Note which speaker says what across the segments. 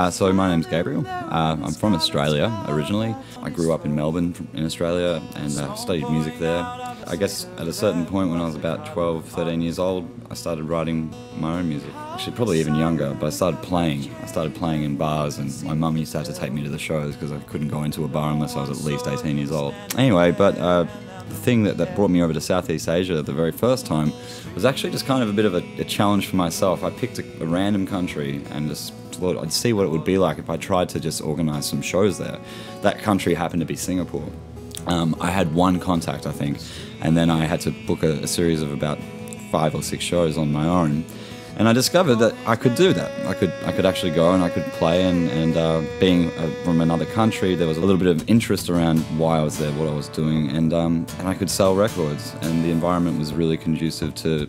Speaker 1: So my name's Gabriel. I'm from Australia originally. I grew up in Melbourne in Australia and studied music there. I guess at a certain point when I was about 12, 13 years old, I started writing my own music. Actually probably even younger, but I started playing. I started playing in bars and my mum used to have to take me to the shows because I couldn't go into a bar unless I was at least 18 years old. Anyway, but the thing that brought me over to Southeast Asia the very first time was actually just kind of a bit of a challenge for myself. I picked a random country and just thought I'd see what it would be like if I tried to just organise some shows there. That country happened to be Singapore. I had one contact, I think, and then I had to book a series of about 5 or 6 shows on my own. And I discovered that I could do that. I could actually go and I could play, and being from another country, there was a little bit of interest around why I was there, what I was doing, and I could sell records, and the environment was really conducive to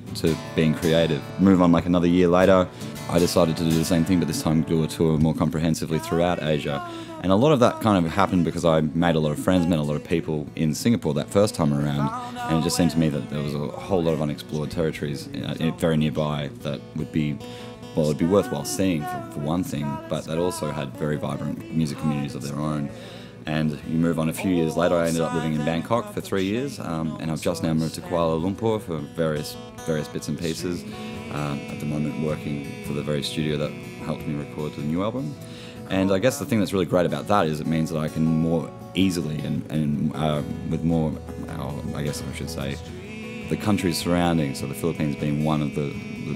Speaker 1: being creative. Move on like another year later, I decided to do the same thing, but this time do a tour more comprehensively throughout Asia. And a lot of that kind of happened because I made a lot of friends, met a lot of people in Singapore that first time around, and it just seemed to me that there was a whole lot of unexplored territories very nearby that would be, well, it'd be worthwhile seeing for one thing, but that also had very vibrant music communities of their own. And you move on a few years later, I ended up living in Bangkok for 3 years, and I've just now moved to Kuala Lumpur for various bits and pieces. At the moment working for the very studio that helped me record the new album. And I guess the thing that's really great about that is it means that I can more easily and with more, I guess I should say, the countries surrounding, so the Philippines being one of the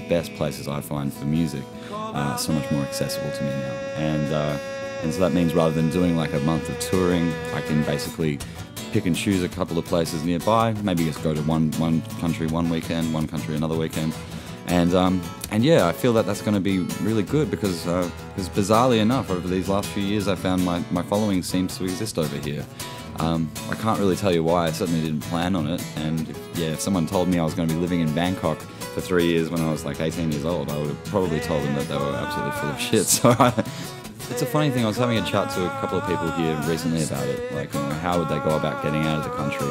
Speaker 1: best places I find for music, so much more accessible to me now. And so that means rather than doing like a month of touring, I can basically pick and choose a couple of places nearby, maybe just go to one country one weekend, one country another weekend. And yeah, I feel that that's going to be really good because bizarrely enough, over these last few years, I found my following seems to exist over here. I can't really tell you why. I certainly didn't plan on it. And if someone told me I was going to be living in Bangkok for 3 years when I was like 18 years old, I would have probably told them that they were absolutely full of shit. So it's a funny thing. I was having a chat to a couple of people here recently about it. Like, how would they go about getting out of the country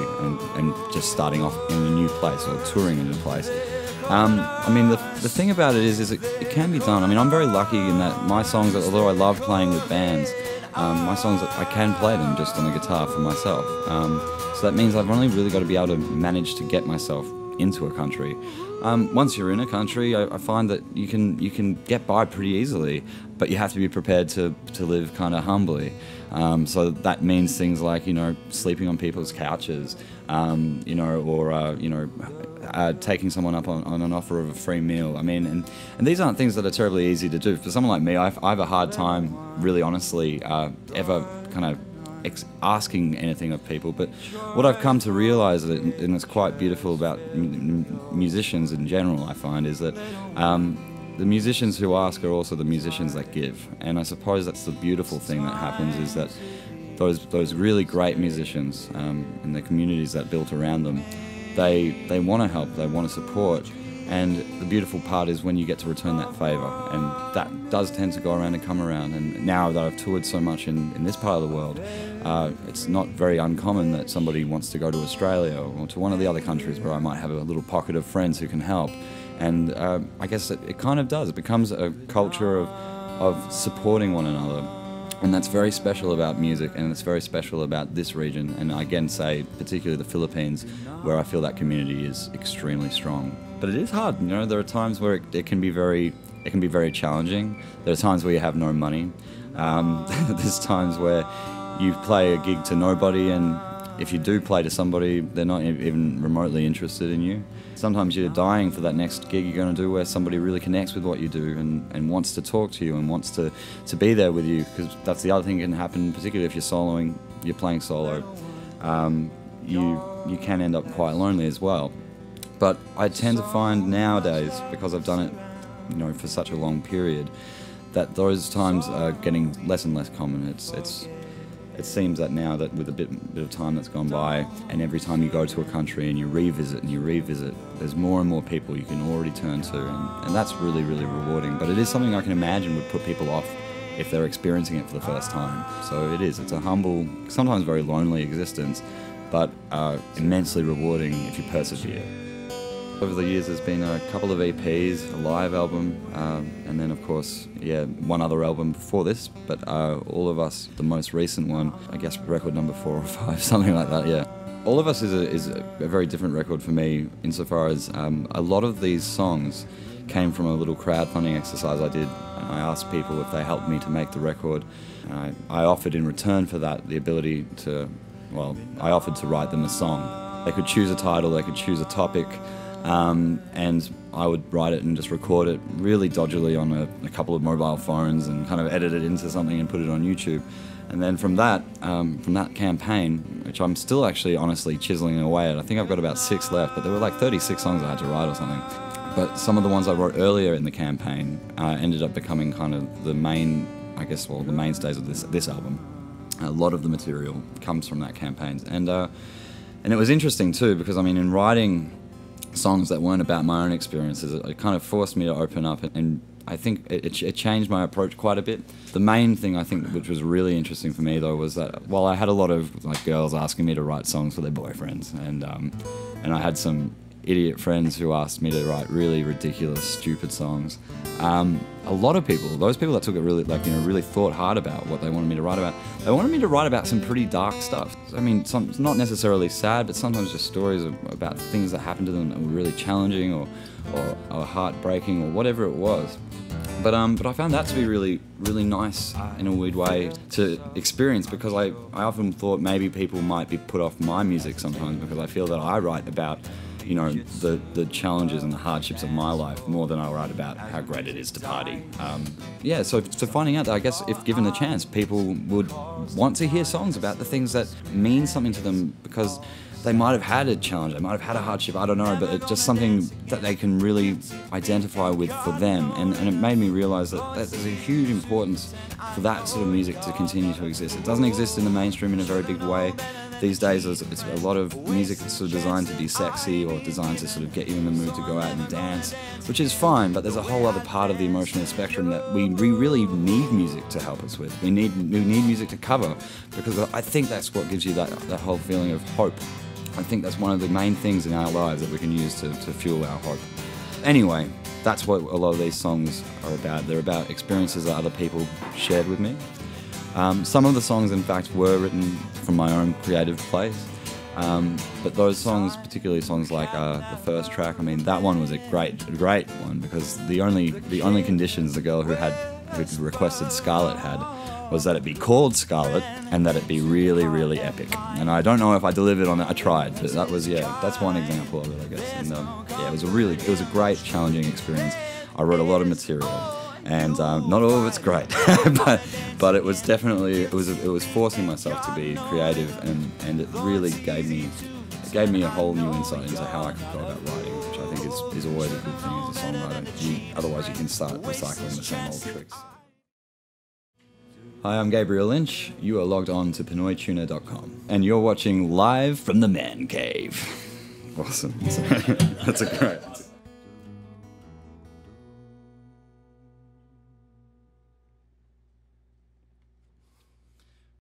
Speaker 1: and just starting off in a new place or touring in a place? I mean, the thing about it is it can be done. I mean, I'm very lucky in that my songs, although I love playing with bands, my songs, I can play them just on the guitar for myself. So that means I've only really got to be able to manage to get myself into a country. Once you're in a country, I find that you can get by pretty easily, but you have to be prepared to live kind of humbly. So that means things like, sleeping on people's couches, taking someone up on an offer of a free meal. I mean, and these aren't things that are terribly easy to do. For someone like me, I have a hard time, really honestly, ever kind of asking anything of people. But what I've come to realise, and it's quite beautiful about musicians in general, I find, is that the musicians who ask are also the musicians that give. And I suppose that's the beautiful thing that happens, is that those really great musicians and the communities that built around them, they want to help, they want to support, and the beautiful part is when you get to return that favour, and that does tend to go around and come around. And now that I've toured so much in this part of the world, it's not very uncommon that somebody wants to go to Australia or to one of the other countries where I might have a little pocket of friends who can help. And I guess it kind of does. It becomes a culture of supporting one another. And that's very special about music, and it's very special about this region, and I again say particularly the Philippines, where I feel that community is extremely strong. But it is hard, there are times where it can be very challenging. There are times where you have no money. There's times where you play a gig to nobody, and if you do play to somebody, they're not even remotely interested in you. Sometimes you're dying for that next gig you're going to do where somebody really connects with what you do and wants to talk to you and wants to be there with you, because that's the other thing that can happen, particularly if you're playing solo. You can end up quite lonely as well. But I tend to find nowadays, because I've done it for such a long period, that those times are getting less and less common. It seems that now that with a bit of time that's gone by, and every time you go to a country and you revisit, there's more and more people you can already turn to, and that's really, really rewarding. But it is something I can imagine would put people off if they're experiencing it for the first time. So it's a humble, sometimes very lonely existence, but immensely rewarding if you persevere. Over the years there's been a couple of EPs, a live album, and then of course, yeah, one other album before this, but All of Us, the most recent one, I guess record number 4 or 5, something like that, yeah. All of Us is a very different record for me insofar as a lot of these songs came from a little crowdfunding exercise I did. I asked people if they helped me to make the record, and I offered in return for that the ability to, well, I offered to write them a song. They could choose a title, they could choose a topic, and I would write it and just record it really dodgily on a couple of mobile phones and kind of edit it into something and put it on YouTube. And then from that campaign, which I'm still actually honestly chiseling away at, I think I've got about 6 left, but there were like 36 songs I had to write or something. But some of the ones I wrote earlier in the campaign ended up becoming kind of the main, I guess, well, the mainstays of this album. A lot of the material comes from that campaign. And it was interesting too, because I mean, in writing songs that weren't about my own experiences, it kind of forced me to open up, and I think it changed my approach quite a bit. The main thing I think which was really interesting for me though was that while I had a lot of like girls asking me to write songs for their boyfriends, and I had some idiot friends who asked me to write really ridiculous, stupid songs, a lot of people, those people that took it really, like, you know, really thought hard about what they wanted me to write about. They wanted me to write about some pretty dark stuff. I mean, it's not necessarily sad, but sometimes just stories about things that happened to them that were really challenging or heartbreaking or whatever it was. But I found that to be really, really nice in a weird way to experience, because I often thought maybe people might be put off my music sometimes because I feel that I write about, you know, the challenges and the hardships of my life more than I write about how great it is to party. Yeah, so finding out that I guess if given the chance, people would want to hear songs about the things that mean something to them, because they might have had a challenge, they might have had a hardship, I don't know, but it's just something that they can really identify with for them. And it made me realise that there's a huge importance for that sort of music to continue to exist. It doesn't exist in the mainstream in a very big way. These days, it's a lot of music that's sort of designed to be sexy or designed to sort of get you in the mood to go out and dance, which is fine, but there's a whole other part of the emotional spectrum that we really need music to help us with. We need music to cover, because I think that's what gives you that whole feeling of hope. I think that's one of the main things in our lives that we can use to fuel our hope. Anyway, that's what a lot of these songs are about. They're about experiences that other people shared with me. Some of the songs, in fact, were written from my own creative place, but those songs, particularly songs like the first track, I mean, that one was a great one, because the only conditions the girl who requested Scarlet had was that it be called Scarlet and that it be really, really epic. And I don't know if I delivered on that. I tried, but that was, yeah, that's one example of it, I guess. And yeah, it was a great, challenging experience. I wrote a lot of material, and not all of it's great, but it was definitely, it was forcing myself to be creative, and it really gave me a whole new insight into how I could go about writing, which I think is always a good thing as a songwriter. Otherwise you can start recycling the same old tricks. Hi, I'm Gabriel Lynch. You are logged on to PINOYTUNER.com, and you're watching live from the Man Cave. Awesome. That's a great.